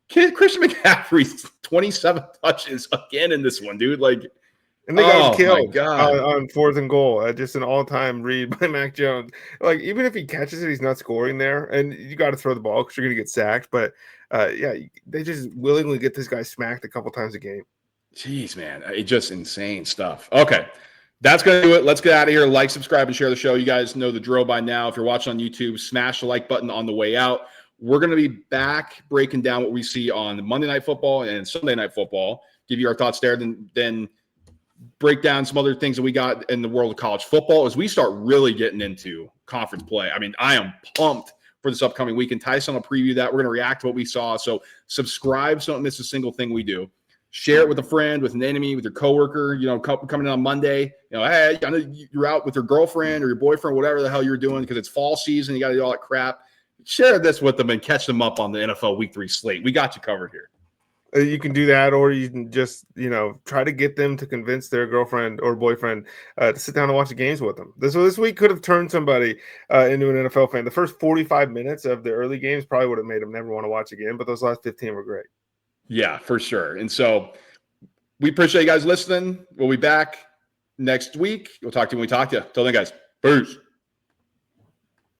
Christian McCaffrey's 27 touches again in this one, dude. Like, and they got him killed on 4th and goal. Just an all-time read by Mac Jones. Like, even if he catches it, he's not scoring there. And you got to throw the ball because you're going to get sacked. But Yeah, they just willingly get this guy smacked a couple times a game. Jeez, man. It's just insane stuff. Okay. That's going to do it. Let's get out of here. Like, subscribe, and share the show. You guys know the drill by now. If you're watching on YouTube, smash the like button on the way out. We're going to be back breaking down what we see on Monday Night Football and Sunday Night Football. Give you our thoughts there. Then break down some other things that we got in the world of college football as we start really getting into conference play. I mean, I am pumped for this upcoming weekend. Tyson will preview that. We're going to react to what we saw. So subscribe so don't miss a single thing we do. Share it with a friend, with an enemy, with your coworker, coming in on Monday. Hey, I know you're out with your girlfriend or your boyfriend, whatever the hell you're doing, because it's fall season. You got to do all that crap. Share this with them and catch them up on the NFL Week 3 slate. We got you covered here. You can do that, or you can just, try to get them to convince their girlfriend or boyfriend to sit down and watch the games with them. This week could have turned somebody into an NFL fan. The first 45 minutes of the early games probably would have made them never want to watch again, but those last 15 were great. Yeah, for sure. And so we appreciate you guys listening. We'll be back next week. We'll talk to you when we talk to you. Till then, guys. Peace.